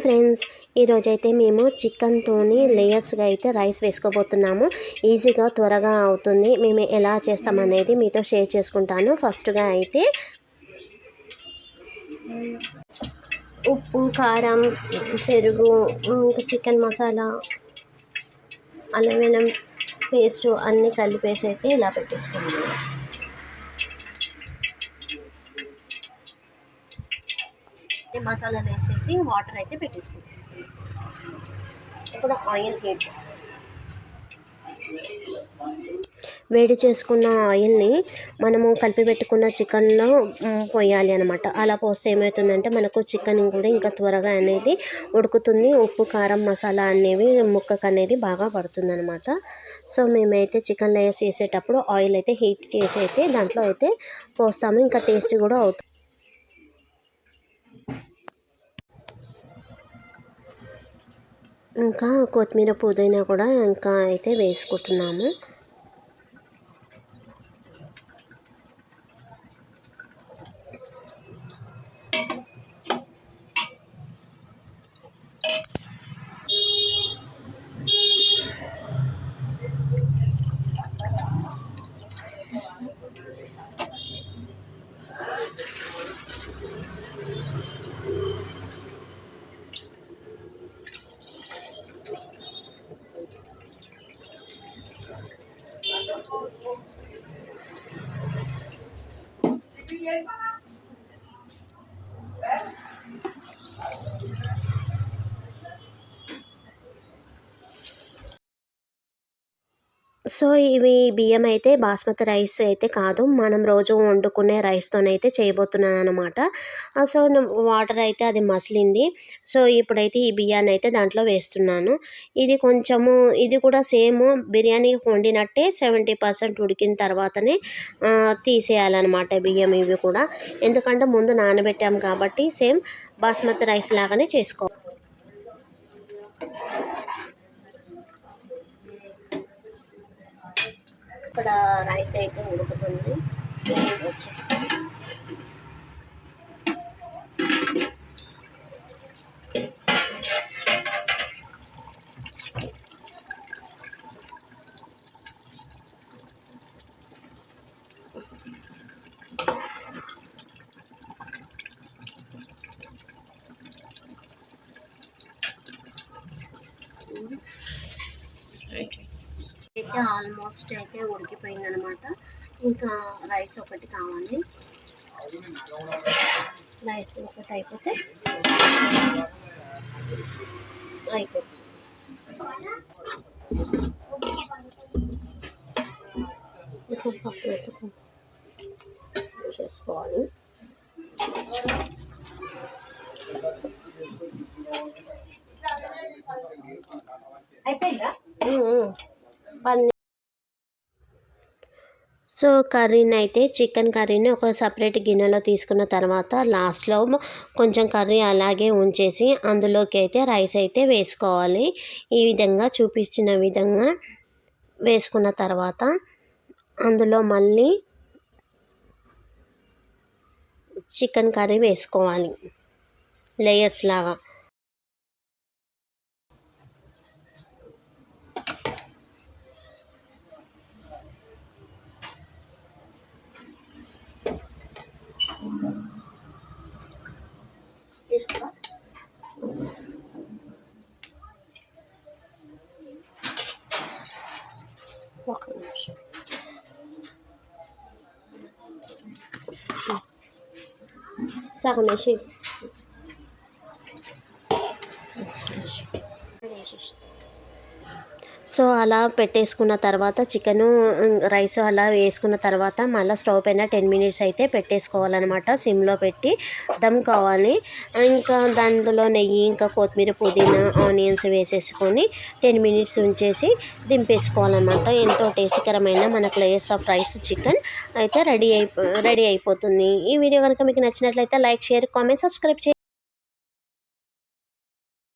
Friends, ఈరోజైతే మేము చికెన్తోని లేయర్స్గా అయితే రైస్ వేసుకోబోతున్నాము. ఈజీగా త్వరగా అవుతుంది. మేము ఎలా చేస్తామనేది మీతో షేర్ చేసుకుంటాను. ఫస్ట్గా అయితే ఉప్పు, కారం, పెరుగు, ఇంకా చికెన్ మసాలా, అల్లం వెల్లుల్లి పేస్ట్ అన్నీ కలిపేసి అయితే ఇలా పెట్టేసుకున్నాము. మసాలాలు వేసేసి వాటర్ అయితే పెట్టేసుకుంటాం. ఇప్పుడు ఆయిల్ వేడి చేసుకున్న ఆయిల్ని మనము కలిపి పెట్టుకున్న చికెన్లో పోయాలి అనమాట. అలా పోస్తే ఏమవుతుందంటే మనకు చికెన్ కూడా ఇంకా త్వరగా అనేది ఉడుకుతుంది. ఉప్పు, కారం, మసాలా అనేవి ముక్కకు అనేది బాగా పడుతుంది అనమాట. సో మేమైతే చికెన్ లేయర్స్ చేసేటప్పుడు ఆయిల్ అయితే హీట్ చేసి అయితే దాంట్లో అయితే పోస్తాము. ఇంకా టేస్ట్ కూడా అవుతుంది. ఇంకా కొత్తిమీర, పుదీనా కూడా ఇంకా అయితే వేసుకుంటున్నాము. సో ఇవి బియ్యం అయితే బాస్మతి రైస్ అయితే కాదు, మనం రోజు వండుకునే రైస్తోనైతే చేయబోతున్నాను అనమాట. సో వాటర్ అయితే అది మసిలింది. సో ఇప్పుడైతే ఈ బియ్యాన్ని అయితే దాంట్లో వేస్తున్నాను. ఇది కూడా సేమ్ బిర్యానీ వండినట్టే 70% ఉడికిన తర్వాతనే తీసేయాలన్నమాట బియ్యం ఇవి కూడా. ఎందుకంటే ముందు నానబెట్టాము కాబట్టి సేమ్ బాస్మతి రైస్ లాగానే చేసుకోవాలి. ఇక్కడ రైస్ అయితే ఉడుకుతుంది. అయితే ఆల్మోస్ట్ అయితే ఉడికిపోయిందనమాట. ఇంకా రైస్ ఒకటి కావాలి. రైస్ ఒకటి అయిపోతే అయిపోతుంది. ఇట్లా సపరేట్ చేసుకోవాలి. అయిపోయిందా? సో కర్రీని అయితే చికెన్ కర్రీని ఒక సపరేట్ గిన్నెలో తీసుకున్న తర్వాత లాస్ట్లో కొంచెం కర్రీ అలాగే ఉంచేసి అందులోకి అయితే రైస్ అయితే వేసుకోవాలి. ఈ విధంగా చూపించిన విధంగా వేసుకున్న తర్వాత అందులో మళ్ళీ చికెన్ కర్రీ వేసుకోవాలి లేయర్స్ లాగా. సగం వేసి సో అలా పెట్టేసుకున్న తర్వాత చికెను రైస్ అలా వేసుకున్న తర్వాత మళ్ళీ స్టవ్ పైన 10 minutes అయితే పెట్టేసుకోవాలన్నమాట. సిమ్లో పెట్టి దమ్ కావాలి. ఇంకా దాంట్లో నెయ్యి, ఇంకా కొత్తిమీర, పుదీనా, ఆనియన్స్ వేసేసుకొని 10 minutes ఉంచేసి దింపేసుకోవాలన్నమాట. ఎంతో టేస్టీకరమైన మనకు లేయర్స్ ఆఫ్ రైస్ చికెన్ అయితే రెడీ అయిపోతుంది. ఈ వీడియో కనుక మీకు నచ్చినట్లయితే లైక్, షేర్, కామెంట్, సబ్స్క్రైబ్ చేయండి.